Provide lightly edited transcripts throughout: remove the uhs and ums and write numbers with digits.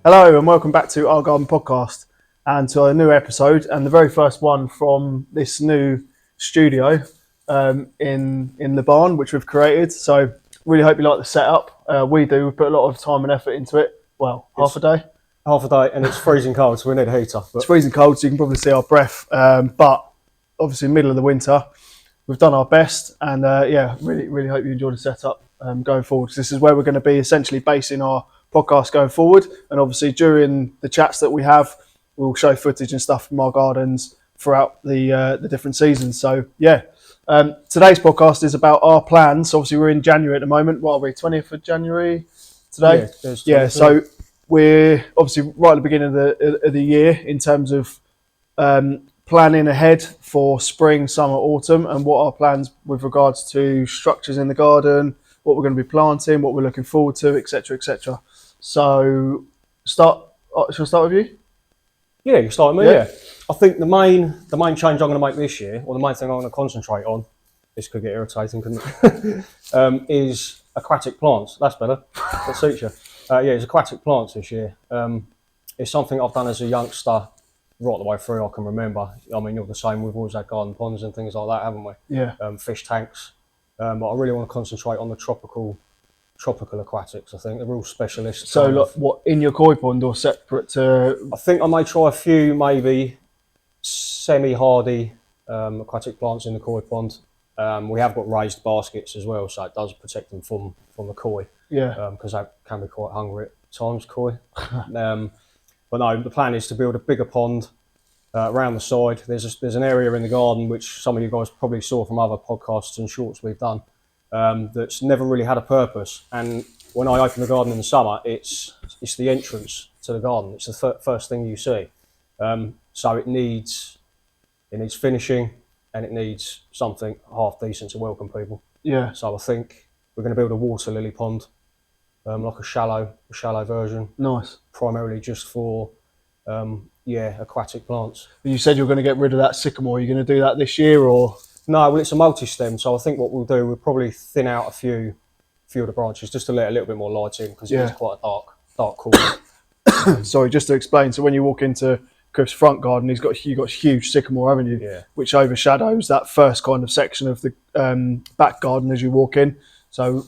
Hello and welcome back to our garden podcast and to a new episode, and the very first one from this new studio in the barn which we've created. So really hope you like the setup. We do. We put a lot of time and effort into it. Well, half a day, and it's freezing cold, so we need a heater. It's freezing cold, so you can probably see our breath. But obviously, middle of the winter, we've done our best, and really hope you enjoy the setup going forward. 'Cause this is where we're going to be essentially basing our podcast going forward, and obviously during the chats that we have, we'll show footage and stuff from our gardens throughout the different seasons. So today's podcast is about our plans. Obviously, we're in January at the moment. What are we? 20th of January today. So we're obviously right at the beginning of the year in terms of planning ahead for spring, summer, autumn, and what our plans with regards to structures in the garden, what we're going to be planting, what we're looking forward to, etc., etc. So, shall I start with you? Yeah, you start with me. Yeah. I think the main change I'm going to make this year, or the main thing I'm going to concentrate on, this could get irritating, couldn't it? Is aquatic plants. That's better. That suits you. It's aquatic plants this year. It's something I've done as a youngster right the way through. I can remember. I mean, you're the same. We've always had garden ponds and things like that, haven't we? Yeah. Fish tanks. But I really want to concentrate on the tropical aquatics. I think they're real specialists. So, like, what, in your koi pond or separate to? I think I may try a few maybe semi-hardy aquatic plants in the koi pond. We have got raised baskets as well, so it does protect them from the koi. Yeah. Because they can be quite hungry at times, koi. But no, the plan is to build a bigger pond around the side. There's an area in the garden which some of you guys probably saw from other podcasts and shorts we've done. That's never really had a purpose, and when I open the garden in the summer, it's the entrance to the garden. It's the first thing you see, so it needs finishing, and it needs something half decent to welcome people. Yeah. So I think we're going to build a water lily pond, like a shallow version. Nice. Primarily just for aquatic plants. You said you were going to get rid of that sycamore. Are you going to do that this year or? No, well, it's a multi-stem, so I think what we'll do, we'll probably thin out a few of the branches just to let a little bit more light in, because it is quite a dark corner. Sorry, just to explain. So when you walk into Chris' front garden, you got huge sycamore, haven't you? Yeah. Which overshadows that first kind of section of the back garden as you walk in. So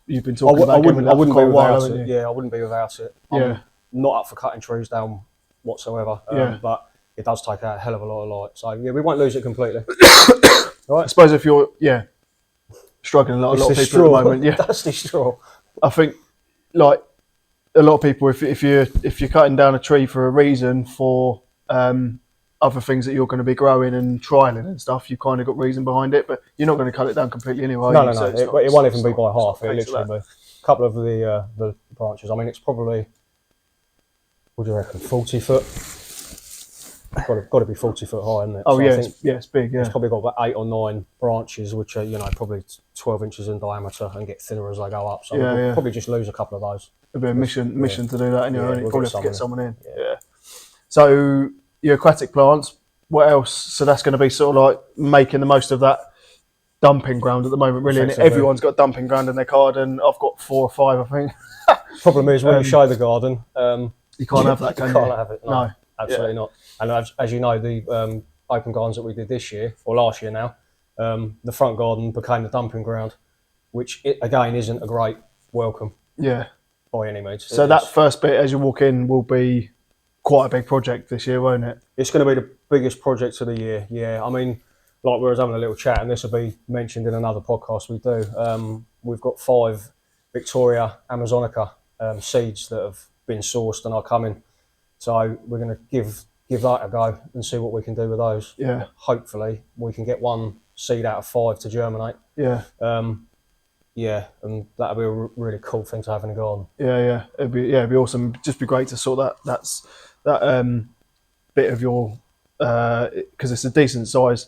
you've been talking about getting rid of that for quite a while, haven't you? Yeah, I wouldn't be without it. I'm not up for cutting trees down whatsoever, but it does take out a hell of a lot of light. So yeah, we won't lose it completely. Right. I suppose if you're struggling a lot of people at the moment, dusty straw. I think like a lot of people, if you're cutting down a tree for a reason, for other things that you're going to be growing and trialing and stuff, you kind of got reason behind it, but you're not going to cut it down completely anyway. No. It won't even be by half. It'll literally be a couple of the branches. I mean, it's probably, what do you reckon, 40 foot? Got to be 40 foot high, isn't it? Oh, so it's big. Yeah, it's probably got about 8 or 9 branches, which are probably 12 inches in diameter and get thinner as they go up. So we'll probably just lose a couple of those. It'd be a mission to do that anyway. We'll probably have to get someone in. Yeah. So your aquatic plants, what else? So that's going to be sort of like making the most of that dumping ground at the moment, really. And everyone's got dumping ground in their garden. I've got 4 or 5, I think. Problem is when you show the garden, you can't have that. You can't have it. No. Absolutely not. And as you know, the open gardens that we did this year, or last year now, the front garden became the dumping ground, which again isn't a great welcome. Yeah. By any means. So that first bit as you walk in will be quite a big project this year, won't it? It's going to be the biggest project of the year. Yeah. I mean, like we were having a little chat, and this will be mentioned in another podcast we do. We've got 5 Victoria Amazonica seeds that have been sourced and are coming. So we're going to give that a go and see what we can do with those. Yeah. Hopefully we can get 1 seed out of 5 to germinate. Yeah. And that'll be a really cool thing to have in the garden. Yeah. It'd be awesome. It'd just be great to sort that bit of your because it's a decent size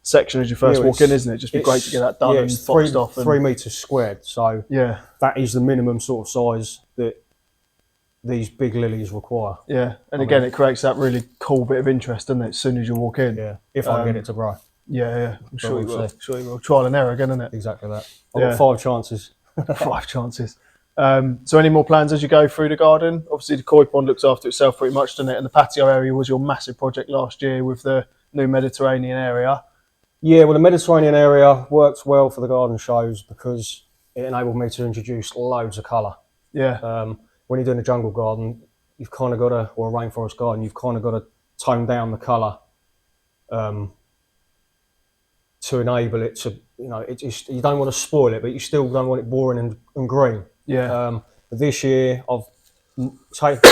section as you first walk in, isn't it? Just be great to get that done and boxed off. 3 meters squared. So that is the minimum sort of size that these big lilies require. Yeah, and again, it creates that really cool bit of interest, doesn't it, as soon as you walk in? Yeah, if I get it to grow. Yeah, I'm sure you will. Trial and error again, isn't it? Exactly that. I've got 5 chances. 5 chances. So any more plans as you go through the garden? Obviously the koi pond looks after itself pretty much, doesn't it? And the patio area was your massive project last year with the new Mediterranean area. Yeah, well, the Mediterranean area works well for the garden shows because it enabled me to introduce loads of colour. Yeah, When you're doing a jungle garden, you've kind of got to, or a rainforest garden, you've kind of got to tone down the colour to enable it to, you don't want to spoil it, but you still don't want it boring and green. yeah, This year, I've taken,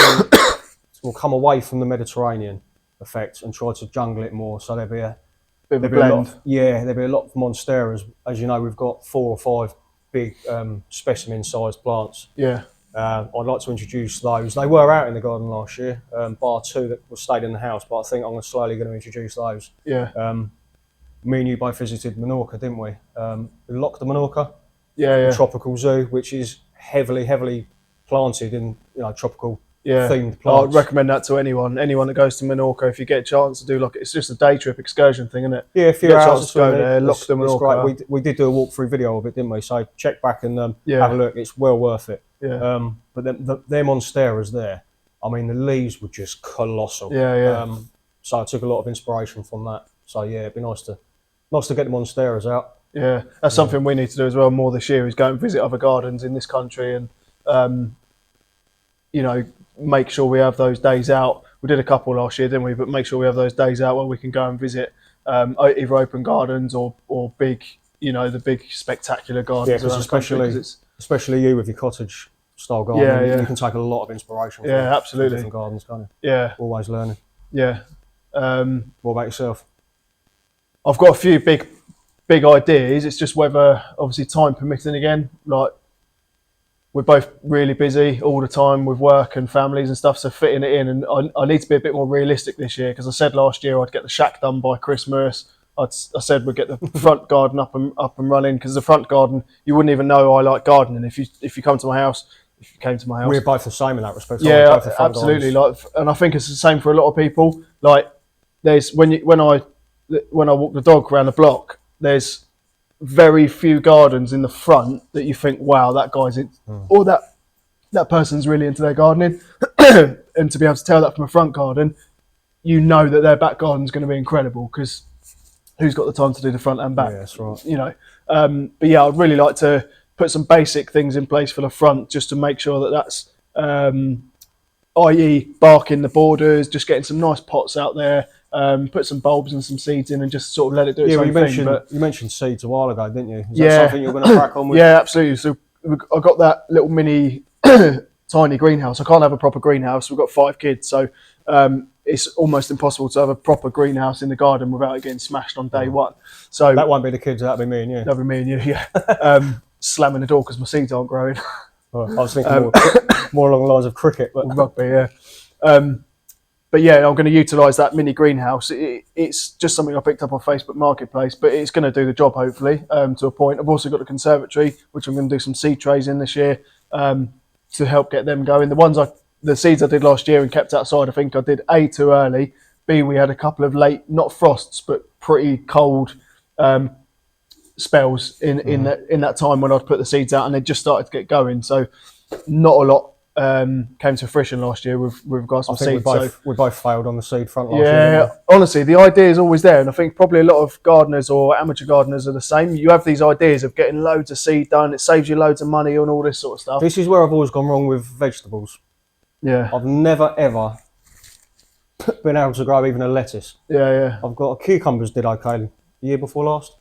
will come away from the Mediterranean effect and try to jungle it more. So there'll be a bit of a there'll be a lot blend. there'll be a lot of monsteras. As you know, we've got 4 or 5 big specimen-sized plants. Yeah, I'd like to introduce those. They were out in the garden last year, bar 2 that was stayed in the house, but I think I'm slowly going to introduce those. yeah, Me and you both visited Menorca, didn't we? We locked the Menorca, yeah, the tropical zoo, which is heavily planted in tropical themed I'd plants. recommend that to anyone that goes to Menorca. If you get a chance to do it's just a day trip excursion thing, isn't it? Yeah, a few Get a hours chance to go there, lock the it's Menorca. great. We did do a walkthrough video of it, didn't we? So check back and have Yeah. a look. It's well worth it. Yeah, But their monsteras there, I mean, the leaves were just colossal. yeah. So I took a lot of inspiration from that. So yeah, it'd be nice to get the monsteras out. Yeah, that's something we need to do as well more this year, is go and visit other gardens in this country and make sure we have those days out. We did a couple last year, didn't we? But make sure we have those days out where we can go and visit either open gardens or big, the big spectacular gardens. Yeah, because especially you with your cottage style garden, Yeah. you can take a lot of inspiration from absolutely. different gardens, can't you? Yeah, Always learning. yeah. What about yourself? I've got a few big ideas. It's just whether, obviously, time permitting again. Like, we're both really busy all the time with work and families and stuff, so fitting it in. And I need to be a bit more realistic this year, because I said last year I'd get the shack done by Christmas. I said we'd get the front garden up and running, because the front garden, you wouldn't even know I like gardening if you come to my house. If you came to my house, We're both the same in that respect. yeah, absolutely. And I think it's the same for a lot of people. Like, there's when I walk the dog around the block, there's very few gardens in the front that you think, wow, that guy's in, or that person's really into their gardening. And to be able to tell that from a front garden, that their back garden's going to be incredible, because who's got the time to do the front and back? Yeah, that's right. But yeah, I'd really like to put some basic things in place for the front, just to make sure that's i.e. barking the borders, just getting some nice pots out there, put some bulbs and some seeds in, and just sort of let it do its own thing. You mentioned seeds a while ago, didn't you? Is Yeah. that something you're going to crack on with? Yeah, absolutely. So I got that little mini tiny greenhouse. I can't have a proper greenhouse. We've got 5 kids, so it's almost impossible to have a proper greenhouse in the garden without it getting smashed on day one. So That won't be the kids, that'll be me and you. that'll be me and you, yeah. Slamming the door because my seeds aren't growing. I was thinking more along the lines of cricket, but Rugby, yeah. But yeah, I'm going to utilise that mini greenhouse. It's just something I picked up on Facebook Marketplace, but it's going to do the job, hopefully, to a point. I've also got the conservatory, which I'm going to do some seed trays in this year to help get them going. The seeds I did last year and kept outside, I think I did A, too early. B, we had a couple of late, not frosts, but pretty cold spells in that time when I'd put the seeds out, and they just started to get going. So not a lot came to fruition last year with regards to seeds. We both failed on the seed front last year. Yeah, honestly, the idea is always there, and I think probably a lot of gardeners or amateur gardeners are the same. You have these ideas of getting loads of seed done. It saves you loads of money and all this sort of stuff. This is where I've always gone wrong with vegetables. Yeah, I've never ever been able to grow even a lettuce. yeah. I've got cucumbers did okay the year before last,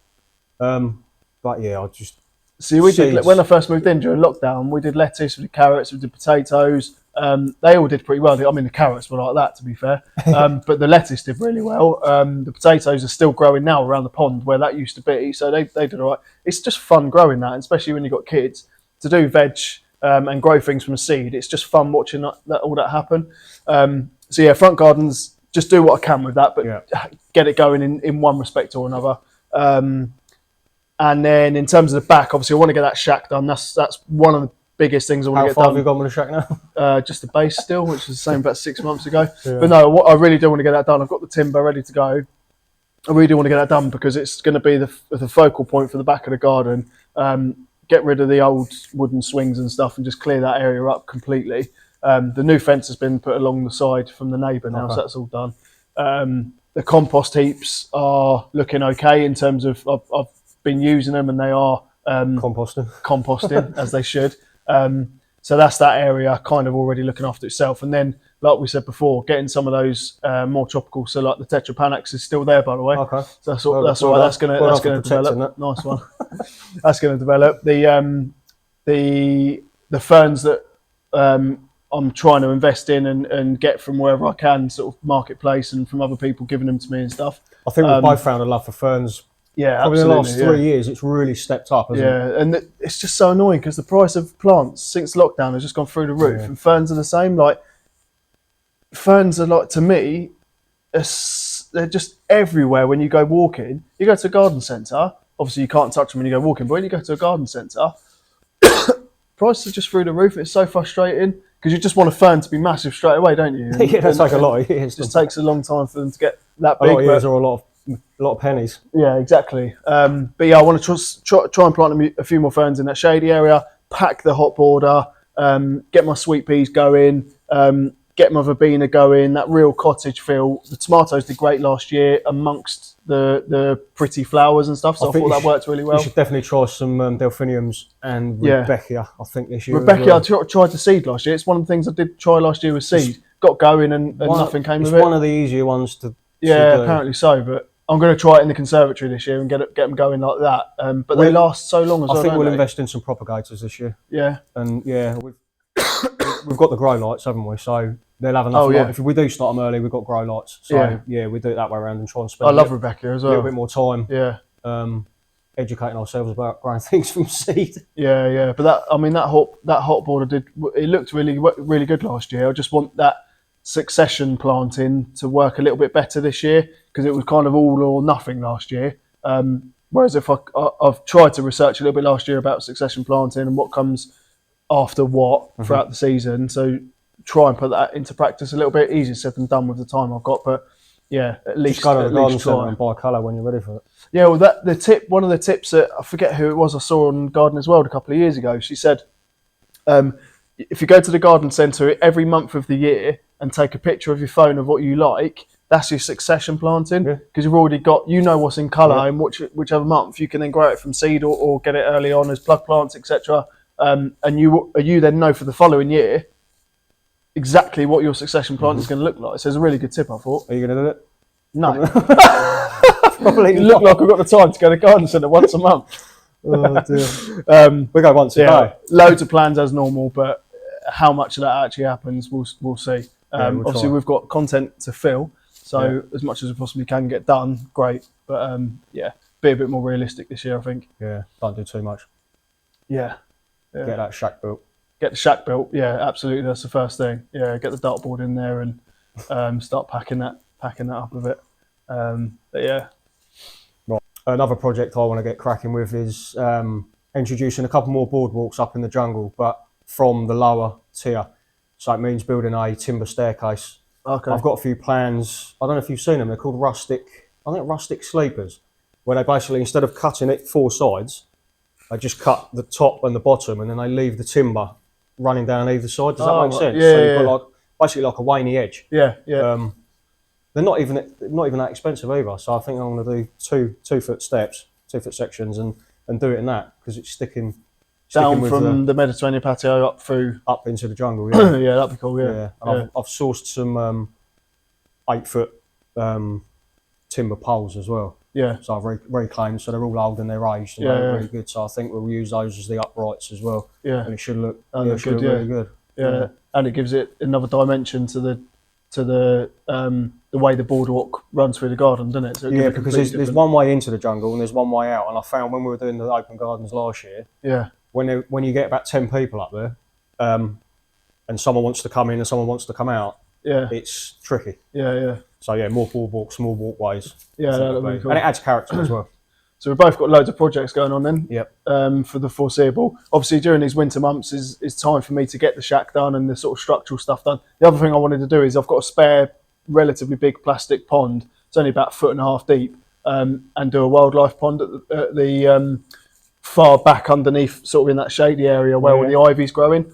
but yeah, I just See, we did when I first moved in during lockdown. We did lettuce, we did carrots, we did potatoes. They all did pretty well. I mean, the carrots were like that, to be fair, but the lettuce did really well. The potatoes are still growing now around the pond where that used to be, so they did all right. It's just fun growing that, especially when you've got kids, to do veg and grow things from a seed. It's just fun watching all that happen. So yeah, front gardens, just do what I can with that, but get it going in one respect or another. And then in terms of the back, obviously I want to get that shack done. That's one of the biggest things I want to get done. How far have you gone with the shack now? Just the base still, which was the same about 6 months ago. Yeah. But no, I really do want to get that done. I've got the timber ready to go. I really do want to get that done because it's going to be the focal point for the back of the garden. get rid of the old wooden swings and stuff and just clear that area up completely. The new fence has been put along the side from the neighbour now, so that's all done. The compost heaps are looking okay in terms of I've been using them and they are composting as they should. So that's that area kind of already looking after itself. And then, like we said before, getting some of those more tropical. So like the Tetrapanax is still there, by the way. Okay. So that's all right. That's going to develop. Nice one. That's going to develop. The ferns that I'm trying to invest in and get from wherever I can, sort of marketplace and from other people giving them to me and stuff. I think we've both found a love for ferns. Yeah, probably absolutely. in the last 3 years, it's really stepped up, hasn't it? Yeah, and it's just so annoying because the price of plants since lockdown has just gone through the roof, and ferns are the same. Like ferns are like, to me, they're just everywhere. When you go walking, you go to a garden centre. Obviously, you can't touch them when you go walking, but when you go to a garden centre, prices are just through the roof. It's so frustrating because you just want a fern to be massive straight away, don't you? And, yeah, that's like a lot of years. It just takes a long time for them to get that big. A lot of years or a lot of pennies. Yeah, exactly. But yeah, I want to try and plant a few more ferns in that shady area, pack the hot border, get my sweet peas going, get my verbena going, that real cottage feel. The tomatoes did great last year amongst the pretty flowers and stuff, so I thought that worked really well. You should definitely try some delphiniums and Rebecca, I think, this year. Rebecca, I tried to seed last year. It's one of the things I did try last year with seed. Got going and nothing came of it. It's one of the easier ones to do. Apparently so, but I'm going to try it in the conservatory this year and get them going like that. But they last so long as well. I think we'll invest in some propagators this year. Yeah. And we've got the grow lights, haven't we? So they'll have enough light. If we do start them early, we've got grow lights. So we do it that way around and try and spend Rebecca as well. A little bit more time. Yeah. Educating ourselves about growing things from seed. Yeah. But that hot border looked really good last year. I just want that succession planting to work a little bit better this year because it was kind of all or nothing last year. Whereas if I've tried to research a little bit last year about succession planting and what comes after what throughout the season, so try and put that into practice a little bit. Easier said than done with the time I've got, but yeah, at least just go to the garden centre try and buy colour when you're ready for it. Yeah, well, one of the tips that I forget who it was I saw on Gardener's World a couple of years ago. She said, if you go to the garden centre every month of the year and take a picture of your phone of what you like, that's your succession planting because you've already got, what's in colour in whichever month. You can then grow it from seed or get it early on as plug plants, etc. And you then know for the following year exactly what your succession plant is going to look like. So it's a really good tip, I thought. Are you going to do it? No. Probably You look like I've got the time to go to the garden centre once a month. Oh dear. We go once a day. Loads of plans as normal, but how much of that actually happens, we'll see. Obviously, we've got content to fill, so as much as we possibly can get done, great. But be a bit more realistic this year, I think. Yeah, don't do too much. Yeah. Get that shack built. Get the shack built. Yeah, absolutely. That's the first thing. Yeah, get the dartboard in there and start packing that up a bit. But yeah. Right. Another project I want to get cracking with is introducing a couple more boardwalks up in the jungle, but from the lower tier. So it means building a timber staircase. Okay. I've got a few plans. I don't know if you've seen them. They're called rustic sleepers, where they basically, instead of cutting it 4 sides, they just cut the top and the bottom, and then they leave the timber running down either side. Does that make sense? Yeah, so you've got basically like a waney edge. Yeah. They're not even that expensive either. So I think I'm going to do 2-foot steps, 2-foot sections, and do it in that because it's sticking down from the Mediterranean patio up into the jungle. Yeah, yeah, that'd be cool. And I've sourced some 8-foot timber poles as well. Yeah. So I've reclaimed, so they're all old and they're aged and they're really good. So I think we'll use those as the uprights as well. Yeah. And it should look, really good. Yeah. And it gives it another dimension to the way the boardwalk runs through the garden, doesn't it? So because there's one way into the jungle and there's one way out. And I found when we were doing the open gardens last year, when you get about 10 people up there, and someone wants to come in and someone wants to come out, it's tricky. So more boardwalks, more walkways. Yeah, that'll be cool. And it adds character as well. So we've both got loads of projects going on then. Yep. For the foreseeable. Obviously, during these winter months is time for me to get the shack done and the sort of structural stuff done. The other thing I wanted to do is I've got a spare, relatively big plastic pond. It's only about 1.5 feet deep, and do a wildlife pond at the far back underneath, sort of in that shady area where all the ivy's growing.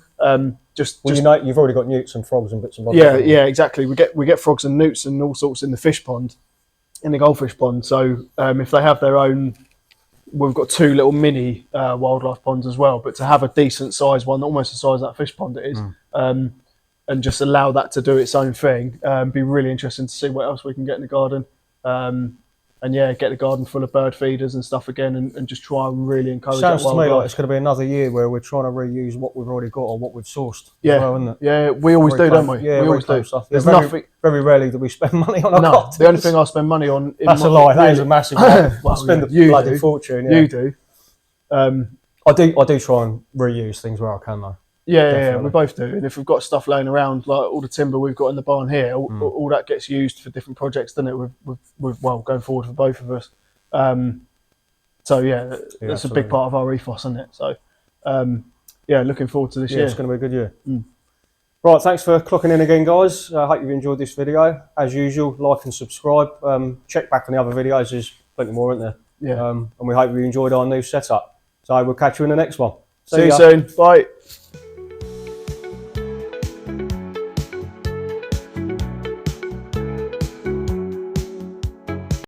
Just you know, you've already got newts and frogs and bits and bobs. Yeah, exactly. We get frogs and newts and all sorts in the fish pond, in the goldfish pond. So if they have their own, we've got 2 little mini wildlife ponds as well. But to have a decent sized one, almost the size of that fish pond it is, and just allow that to do its own thing, be really interesting to see what else we can get in the garden. And yeah, get the garden full of bird feeders and stuff again, and just try and really encourage. Sounds that to me wildlife. like it's going to be another year where we're trying to reuse what we've already got or what we've sourced. Yeah, as well, isn't it? Yeah, we always do, don't we? Yeah, we always do. Stuff. There's nothing. Very rarely do we spend money on our cottons. The only thing I spend money on. That's a lie. That is a massive lie. I spend a bloody fortune. Yeah. You do. I do try and reuse things where I can though. Yeah, we both do. And if we've got stuff laying around, like all the timber we've got in the barn here, all that gets used for different projects, doesn't it? With going forward for both of us. So yeah, that's a big part of our ethos, isn't it? So yeah, looking forward to this year. It's going to be a good year. Right, thanks for clocking in again, guys. I hope you've enjoyed this video. As usual, like and subscribe. Check back on the other videos. There's plenty more, isn't there? Yeah. And we hope you enjoyed our new setup. So we'll catch you in the next one. See you soon. Bye.